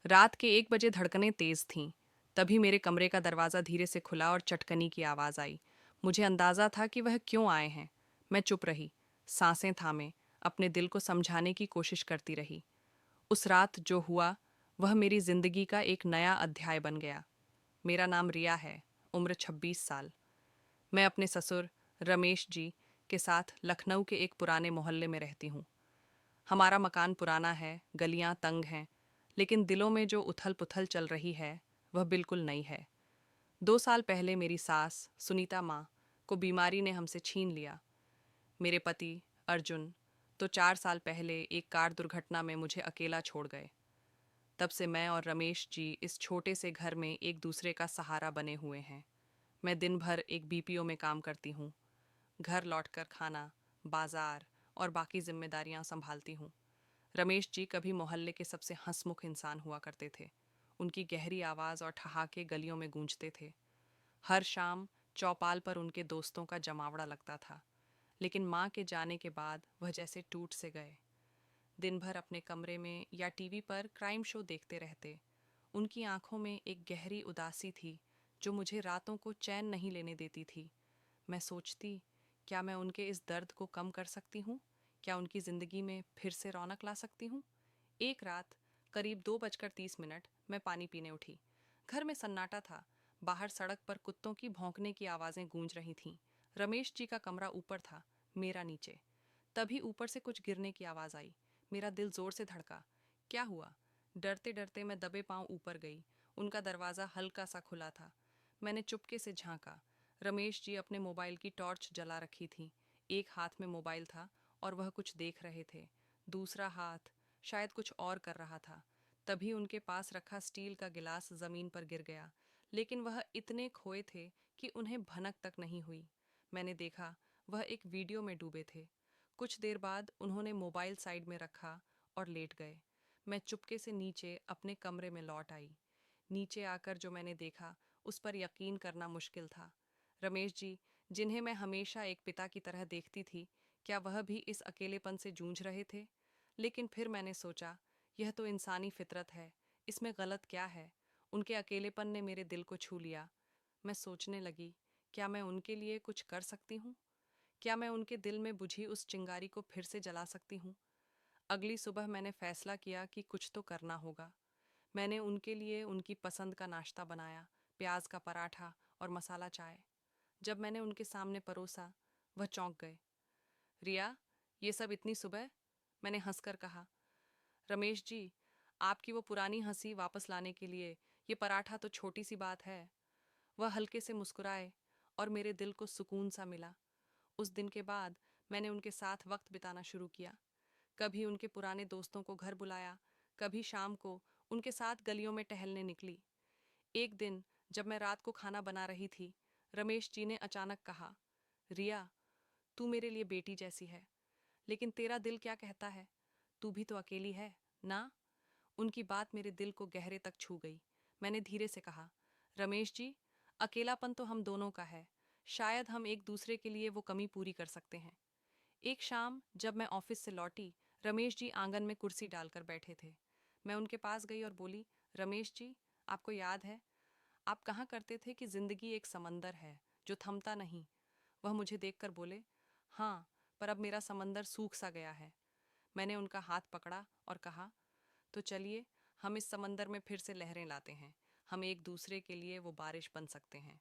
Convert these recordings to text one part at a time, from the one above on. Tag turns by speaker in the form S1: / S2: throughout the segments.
S1: रात के 1 बजे धड़कनें तेज थीं। तभी मेरे कमरे का दरवाज़ा धीरे से खुला और चटकनी की आवाज़ आई। मुझे अंदाज़ा था कि वह क्यों आए हैं। मैं चुप रही, सांसें थामे, अपने दिल को समझाने की कोशिश करती रही। उस रात जो हुआ, वह मेरी जिंदगी का एक नया अध्याय बन गया। मेरा नाम रिया है, उम्र 26 साल। मैं अपने ससुर रमेश जी के साथ लखनऊ के एक पुराने मोहल्ले में रहती हूँ। हमारा मकान पुराना है, गलियां तंग हैं, लेकिन दिलों में जो उथल पुथल चल रही है वह बिल्कुल नई है। 2 साल पहले मेरी सास सुनीता माँ को बीमारी ने हमसे छीन लिया। मेरे पति अर्जुन तो 4 साल पहले एक कार दुर्घटना में मुझे अकेला छोड़ गए। तब से मैं और रमेश जी इस छोटे से घर में एक दूसरे का सहारा बने हुए हैं। मैं दिन भर एक बीपीओ में काम करती हूँ। घर लौटकर खाना, बाजार और बाकी जिम्मेदारियां संभालती हूँ। रमेश जी कभी मोहल्ले के सबसे हंसमुख इंसान हुआ करते थे। उनकी गहरी आवाज़ और ठहाके गलियों में गूंजते थे। हर शाम चौपाल पर उनके दोस्तों का जमावड़ा लगता था। लेकिन माँ के जाने के बाद वह जैसे टूट से गए। दिन भर अपने कमरे में या टीवी पर क्राइम शो देखते रहते। उनकी आंखों में एक गहरी उदासी थी जो मुझे रातों को चैन नहीं लेने देती थी। मैं सोचती, क्या मैं उनके इस दर्द को कम कर सकती हूँ? क्या उनकी ज़िंदगी में फिर से रौनक ला सकती हूँ? एक रात करीब 2:30 मैं पानी पीने उठी। घर में सन्नाटा था। बाहर सड़क पर कुत्तों की भौंकने की आवाज़ें गूंज रही थीं। रमेश जी का कमरा ऊपर था, मेरा नीचे। तभी ऊपर से कुछ गिरने की आवाज़ आई। मेरा दिल जोर से धड़का। क्या हुआ? डरते डरते मैं दबे पांव ऊपर गई। उनका दरवाज़ा हल्का सा खुला था। मैंने चुपके से झांका। रमेश जी अपने मोबाइल की टॉर्च जला रखी थी। एक हाथ में मोबाइल था और वह कुछ देख रहे थे। दूसरा हाथ शायद कुछ और कर रहा था। तभी उनके पास रखा स्टील का गिलास जमीन पर गिर गया, लेकिन वह इतने खोए थे कि उन्हें भनक तक नहीं हुई। मैंने देखा, वह एक वीडियो में डूबे थे। कुछ देर बाद उन्होंने मोबाइल साइड में रखा और लेट गए। मैं चुपके से नीचे अपने कमरे में लौट आई। नीचे आकर जो मैंने देखा, उस पर यकीन करना मुश्किल था। रमेश जी, जिन्हें मैं हमेशा एक पिता की तरह देखती थी, क्या वह भी इस अकेलेपन से जूझ रहे थे? लेकिन फिर मैंने सोचा, यह तो इंसानी फितरत है, इसमें गलत क्या है? उनके अकेलेपन ने मेरे दिल को छू लिया। मैं सोचने लगी, क्या मैं उनके लिए कुछ कर सकती हूँ? क्या मैं उनके दिल में बुझी उस चिंगारी को फिर से जला सकती हूँ? अगली सुबह मैंने फैसला किया कि कुछ तो करना होगा। मैंने उनके लिए उनकी पसंद का नाश्ता बनाया, प्याज का पराठा और मसाला चाय। जब मैंने उनके सामने परोसा, वह चौंक गए। रिया, ये सब इतनी सुबह? मैंने हंसकर कहा। रमेश जी, आपकी वो पुरानी हंसी वापस लाने के लिए ये पराठा तो छोटी सी बात है। वह हल्के से मुस्कुराए और मेरे दिल को सुकून सा मिला। उस दिन के बाद मैंने उनके साथ वक्त बिताना शुरू किया। कभी उनके पुराने दोस्तों को घर बुलाया, कभी शाम को उनके साथ गलियों में टहलने निकली। एक दिन जब मैं रात को खाना बना रही थी, रमेश जी ने अचानक कहा, रिया, तू मेरे लिए बेटी जैसी है, लेकिन तेरा दिल क्या कहता है? तू भी तो अकेली है ना? उनकी बात मेरे दिल को गहरे तक छू गई। मैंने धीरे से कहा, रमेश जी, अकेलापन तो हम दोनों का है। शायद हम एक दूसरे के लिए वो कमी पूरी कर सकते हैं। एक शाम जब मैं ऑफिस से लौटी, रमेश जी आंगन में कुर्सी डालकर बैठे थे। मैं उनके पास गई और बोली, रमेश जी, आपको याद है, आप कहाँ करते थे कि जिंदगी एक समंदर है जो थमता नहीं। वह मुझे देखकर बोले, हाँ, पर अब मेरा समंदर सूख सा गया है। मैंने उनका हाथ पकड़ा और कहा, तो चलिए, हम इस समंदर में फिर से लहरें लाते हैं। हम एक दूसरे के लिए वो बारिश बन सकते हैं।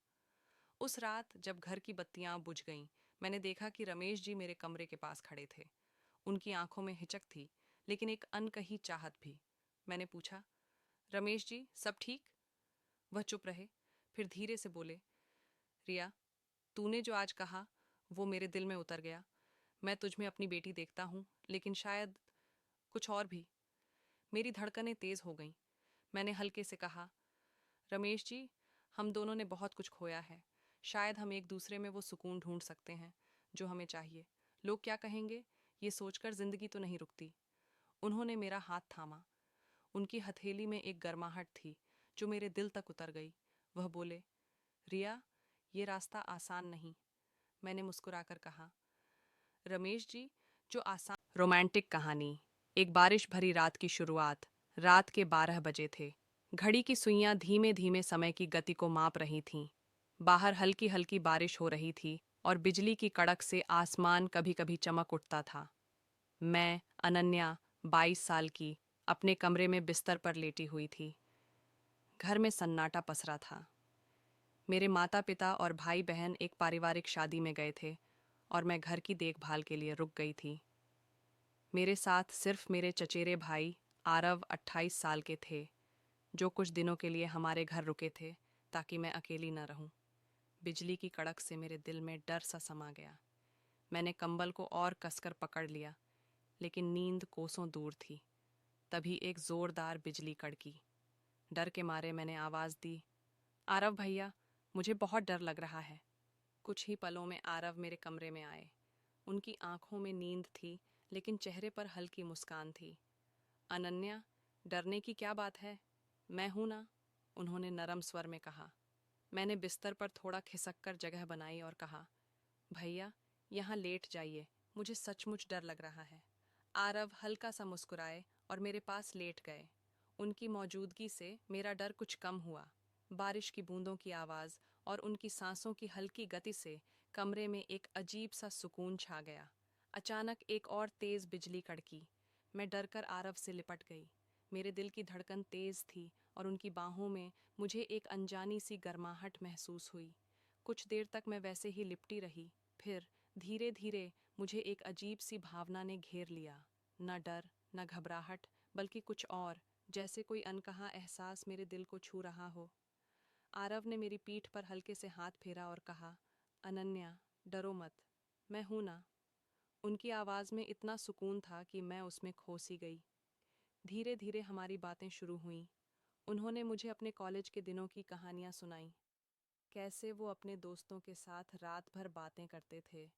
S1: उस रात जब घर की बत्तियां बुझ गईं, मैंने देखा कि रमेश जी मेरे कमरे के पास खड़े थे। उनकी आंखों में हिचक थी, लेकिन एक अनकही चाहत भी। मैंने पूछा, रमेश जी, सब ठीक? वह चुप रहे, फिर धीरे से बोले, रिया, तूने जो आज कहा वो मेरे दिल में उतर गया। मैं तुझ में अपनी बेटी देखता हूँ, लेकिन शायद कुछ और भी। मेरी धड़कनें तेज हो गईं। मैंने हल्के से कहा, रमेश जी, हम दोनों ने बहुत कुछ खोया है। शायद हम एक दूसरे में वो सुकून ढूंढ सकते हैं जो हमें चाहिए। लोग क्या कहेंगे, ये सोचकर जिंदगी तो नहीं रुकती। उन्होंने मेरा हाथ थामा। उनकी हथेली में एक गर्माहट थी जो मेरे दिल तक उतर गई। वह बोले, रिया, ये रास्ता आसान नहीं। मैंने मुस्कुराकर कहा, रमेश जी, जो आसान रोमांटिक कहानी। एक बारिश भरी रात की शुरुआत। रात के 12 बजे थे। घड़ी की सुइयां धीमे धीमे समय की गति को माप रही थीं। बाहर हल्की हल्की बारिश हो रही थी और बिजली की कड़क से आसमान कभी कभी चमक उठता था। मैं, अनन्या, 22 साल की, अपने कमरे में बिस्तर पर लेटी हुई थी। घर में सन्नाटा पसरा था। मेरे माता पिता और भाई बहन एक पारिवारिक शादी में गए थे और मैं घर की देखभाल के लिए रुक गई थी। मेरे साथ सिर्फ मेरे चचेरे भाई आरव 28 साल के थे, जो कुछ दिनों के लिए हमारे घर रुके थे ताकि मैं अकेली न रहूं। बिजली की कड़क से मेरे दिल में डर सा समा गया। मैंने कंबल को और कसकर पकड़ लिया, लेकिन नींद कोसों दूर थी। तभी एक जोरदार बिजली कड़की। डर के मारे मैंने आवाज दी, आरव भैया, मुझे बहुत डर लग रहा है। कुछ ही पलों में आरव मेरे कमरे में आए। उनकी आंखों में नींद थी, लेकिन चेहरे पर हल्की मुस्कान थी। अनन्या, डरने की क्या बात है, मैं हूं ना, उन्होंने नरम स्वर में कहा। मैंने बिस्तर पर थोड़ा खिसक कर जगह बनाई और कहा, भैया, यहाँ लेट जाइए, मुझे सचमुच डर लग रहा है। आरव हल्का सा मुस्कुराए और मेरे पास लेट गए। उनकी मौजूदगी से मेरा डर कुछ कम हुआ। बारिश की बूंदों की आवाज़ और उनकी सांसों की हल्की गति से कमरे में एक अजीब सा सुकून छा गया। अचानक एक और तेज़ बिजली कड़की। मैं डरकर आरव से लिपट गई। मेरे दिल की धड़कन तेज़ थी और उनकी बाहों में मुझे एक अनजानी सी गर्माहट महसूस हुई। कुछ देर तक मैं वैसे ही लिपटी रही। फिर धीरे धीरे मुझे एक अजीब सी भावना ने घेर लिया। न डर, न घबराहट, बल्कि कुछ और, जैसे कोई अनकहा एहसास मेरे दिल को छू रहा हो। आरव ने मेरी पीठ पर हल्के से हाथ फेरा और कहा, अनन्या, डरो मत, मैं हूं ना। उनकी आवाज़ में इतना सुकून था कि मैं उसमें खो सी गई। धीरे धीरे हमारी बातें शुरू हुईं। उन्होंने मुझे अपने कॉलेज के दिनों की कहानियां सुनाईं। कैसे वो अपने दोस्तों के साथ रात भर बातें करते थे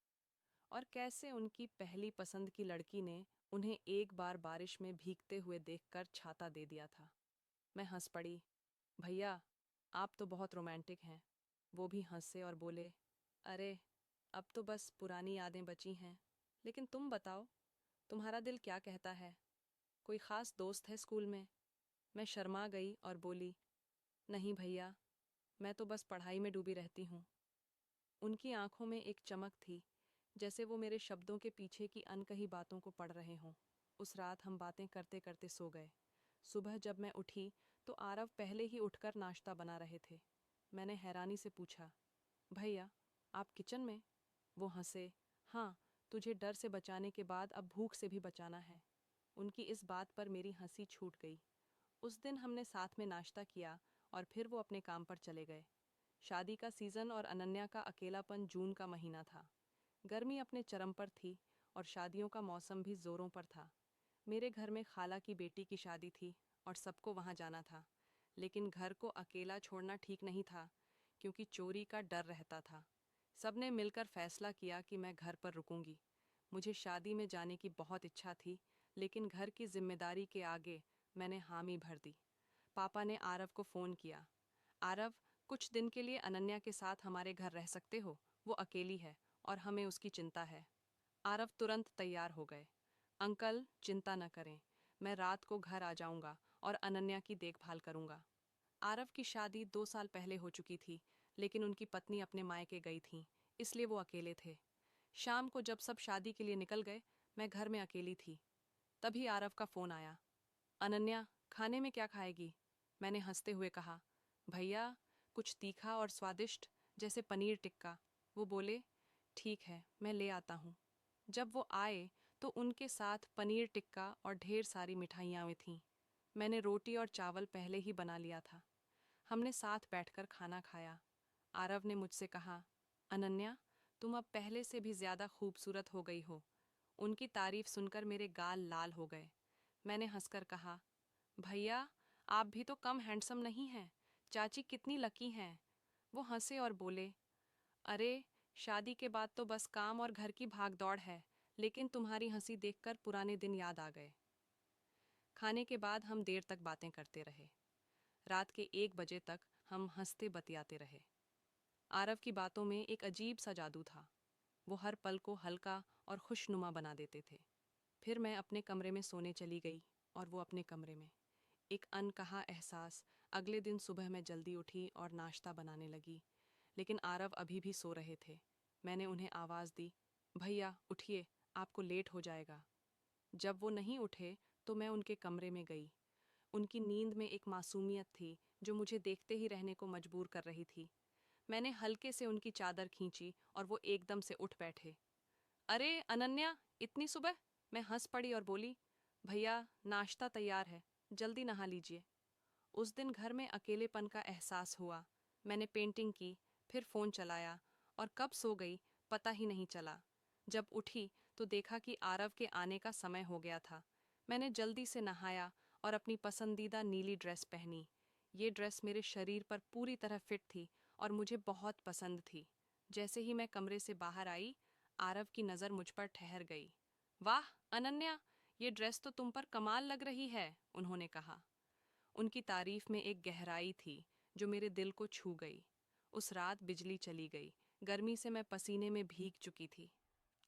S1: और कैसे उनकी पहली पसंद की लड़की ने उन्हें एक बार बारिश में भीगते हुए देखकर छाता दे दिया था। मैं हंस पड़ी। भैया, आप तो बहुत रोमांटिक हैं। वो भी हंसे और बोले, अरे, अब तो बस पुरानी यादें बची हैं। लेकिन तुम बताओ, तुम्हारा दिल क्या कहता है? कोई खास दोस्त है स्कूल में? मैं शर्मा गई और बोली, नहीं भैया, मैं तो बस पढ़ाई में डूबी रहती हूँ। उनकी आंखों में एक चमक थी, जैसे वो मेरे शब्दों के पीछे की अनकही बातों को पढ़ रहे हों। उस रात हम बातें करते करते सो गए। सुबह जब मैं उठी तो आरव पहले ही उठकर नाश्ता बना रहे थे। मैंने हैरानी से पूछा, भैया, आप किचन में? वो हंसे, हाँ, तुझे डर से बचाने के बाद अब भूख से भी बचाना है। उनकी इस बात पर मेरी हंसी छूट गई। उस दिन हमने साथ में नाश्ता किया और फिर वो अपने काम पर चले गए। शादी का सीज़न और अनन्या का अकेलापन। जून का महीना था। गर्मी अपने चरम पर थी और शादियों का मौसम भी जोरों पर था। मेरे घर में खाला की बेटी की शादी थी और सबको वहां जाना था। लेकिन घर को अकेला छोड़ना ठीक नहीं था, क्योंकि चोरी का डर रहता था। सबने मिलकर फैसला किया कि मैं घर पर रुकूंगी। मुझे शादी में जाने की बहुत इच्छा थी, लेकिन घर की जिम्मेदारी के आगे मैंने हामी भर दी। पापा ने आरव को फ़ोन किया, आरव, कुछ दिन के लिए अनन्या के साथ हमारे घर रह सकते हो? वो अकेली है और हमें उसकी चिंता है। आरव तुरंत तैयार हो गए। अंकल, चिंता न करें, मैं रात को घर आ जाऊंगा और अनन्या की देखभाल करूंगा। आरव की शादी 2 साल पहले हो चुकी थी, लेकिन उनकी पत्नी अपने मायके गई थी, इसलिए वो अकेले थे। शाम को जब सब शादी के लिए निकल गए, मैं घर में अकेली थी। तभी आरव का फ़ोन आया। अनन्या, खाने में क्या खाएगी? मैंने हंसते हुए कहा, भैया, कुछ तीखा और स्वादिष्ट, जैसे पनीर टिक्का। वो बोले, ठीक है, मैं ले आता हूँ। जब वो आए तो उनके साथ पनीर टिक्का और ढेर सारी मिठाइयाँ थीं। मैंने रोटी और चावल पहले ही बना लिया था। हमने साथ बैठकर खाना खाया। आरव ने मुझसे कहा, अनन्या, तुम अब पहले से भी ज़्यादा खूबसूरत हो गई हो। उनकी तारीफ सुनकर मेरे गाल लाल हो गए। मैंने हंसकर कहा, भैया, आप भी तो कम हैंडसम नहीं हैं। चाची कितनी लकी हैं। वो हंसे और बोले, अरे, शादी के बाद तो बस काम और घर की भागदौड़ है, लेकिन तुम्हारी हंसी देखकर पुराने दिन याद आ गए। खाने के बाद हम देर तक बातें करते रहे। रात के 1 बजे तक हम हंसते बतियाते रहे। आरव की बातों में एक अजीब सा जादू था। वो हर पल को हल्का और खुशनुमा बना देते थे। फिर मैं अपने कमरे में सोने चली गई और वो अपने कमरे में। एक अनकहा एहसास। अगले दिन सुबह मैं जल्दी उठी और नाश्ता बनाने लगी, लेकिन आरव अभी भी सो रहे थे। मैंने उन्हें आवाज़ दी, भैया उठिए, आपको लेट हो जाएगा। जब वो नहीं उठे तो मैं उनके कमरे में गई। उनकी नींद में एक मासूमियत थी जो मुझे देखते ही रहने को मजबूर कर रही थी। मैंने हल्के से उनकी चादर खींची और वो एकदम से उठ बैठे। अरे अनन्या, इतनी सुबह? मैं हंस पड़ी और बोली, भैया नाश्ता तैयार है, जल्दी नहा लीजिए। उस दिन घर में अकेलेपन का एहसास हुआ। मैंने पेंटिंग की, फिर फ़ोन चलाया और कब सो गई पता ही नहीं चला। जब उठी तो देखा कि आरव के आने का समय हो गया था। मैंने जल्दी से नहाया और अपनी पसंदीदा नीली ड्रेस पहनी। ये ड्रेस मेरे शरीर पर पूरी तरह फिट थी और मुझे बहुत पसंद थी। जैसे ही मैं कमरे से बाहर आई, आरव की नज़र मुझ पर ठहर गई। वाह अनन्या, ये ड्रेस तो तुम पर कमाल लग रही है, उन्होंने कहा। उनकी तारीफ में एक गहराई थी जो मेरे दिल को छू गई। उस रात बिजली चली गई। गर्मी से मैं पसीने में भीग चुकी थी।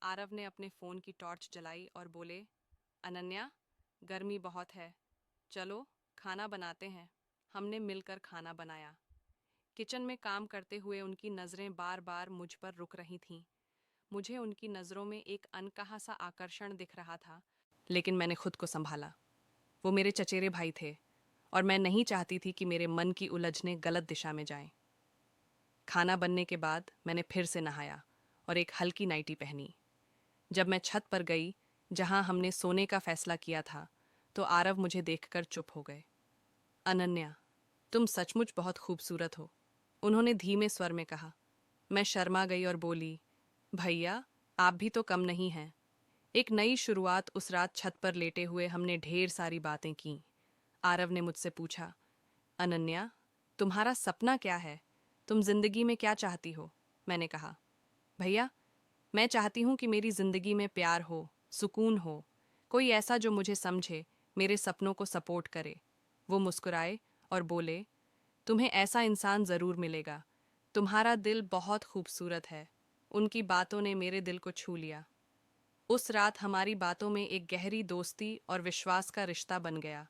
S1: आरव ने अपने फ़ोन की टॉर्च जलाई और बोले, अनन्या, गर्मी बहुत है, चलो खाना बनाते हैं। हमने मिलकर खाना बनाया। किचन में काम करते हुए उनकी नज़रें बार बार मुझ पर रुक रही थीं। मुझे उनकी नज़रों में एक अनकहा सा आकर्षण दिख रहा था, लेकिन मैंने खुद को संभाला। वो मेरे चचेरे भाई थे और मैं नहीं चाहती थी कि मेरे मन की उलझनें गलत दिशा में जाएं। खाना बनने के बाद मैंने फिर से नहाया और एक हल्की नाइटी पहनी। जब मैं छत पर गई जहां हमने सोने का फैसला किया था, तो आरव मुझे देखकर चुप हो गए। अनन्या, तुम सचमुच बहुत खूबसूरत हो, उन्होंने धीमे स्वर में कहा। मैं शर्मा गई और बोली, भैया आप भी तो कम नहीं हैं। एक नई शुरुआत। उस रात छत पर लेटे हुए हमने ढेर सारी बातें की। आरव ने मुझसे पूछा, अनन्या, तुम्हारा सपना क्या है? तुम जिंदगी में क्या चाहती हो? मैंने कहा, भैया मैं चाहती हूँ कि मेरी जिंदगी में प्यार हो, सुकून हो, कोई ऐसा जो मुझे समझे, मेरे सपनों को सपोर्ट करे। वो मुस्कुराए और बोले, तुम्हें ऐसा इंसान ज़रूर मिलेगा। तुम्हारा दिल बहुत खूबसूरत है। उनकी बातों ने मेरे दिल को छू लिया। उस रात हमारी बातों में एक गहरी दोस्ती और विश्वास का रिश्ता बन गया।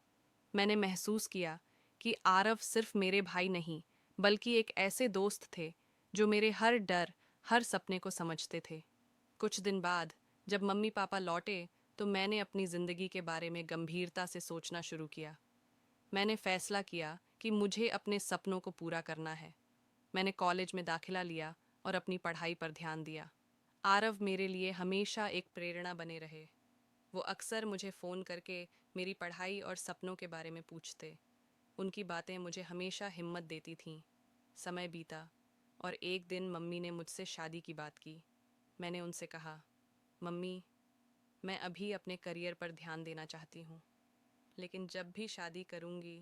S1: मैंने महसूस किया कि आरव सिर्फ मेरे भाई नहीं, बल्कि एक ऐसे दोस्त थे जो मेरे हर डर, हर सपने को समझते थे। कुछ दिन बाद जब मम्मी पापा लौटे, तो मैंने अपनी ज़िंदगी के बारे में गंभीरता से सोचना शुरू किया। मैंने फैसला किया कि मुझे अपने सपनों को पूरा करना है। मैंने कॉलेज में दाखिला लिया और अपनी पढ़ाई पर ध्यान दिया। आरव मेरे लिए हमेशा एक प्रेरणा बने रहे। वो अक्सर मुझे फ़ोन करके मेरी पढ़ाई और सपनों के बारे में पूछते। उनकी बातें मुझे हमेशा हिम्मत देती थीं। समय बीता और एक दिन मम्मी ने मुझसे शादी की बात की। मैंने उनसे कहा, मम्मी, मैं अभी अपने करियर पर ध्यान देना चाहती हूँ, लेकिन जब भी शादी करूँगी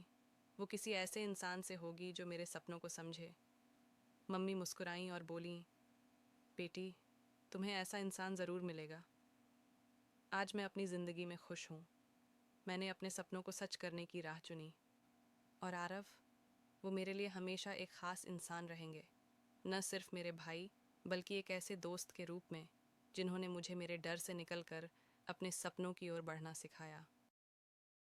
S1: वो किसी ऐसे इंसान से होगी जो मेरे सपनों को समझे। मम्मी मुस्कुराईं और बोलीं, बेटी, तुम्हें ऐसा इंसान ज़रूर मिलेगा। आज मैं अपनी ज़िंदगी में खुश हूँ। मैंने अपने सपनों को सच करने की राह चुनी। और आरव, वो मेरे लिए हमेशा एक ख़ास इंसान रहेंगे। न सिर्फ मेरे भाई, बल्कि एक ऐसे दोस्त के रूप में जिन्होंने मुझे मेरे डर से निकलकर अपने सपनों की ओर बढ़ना सिखाया।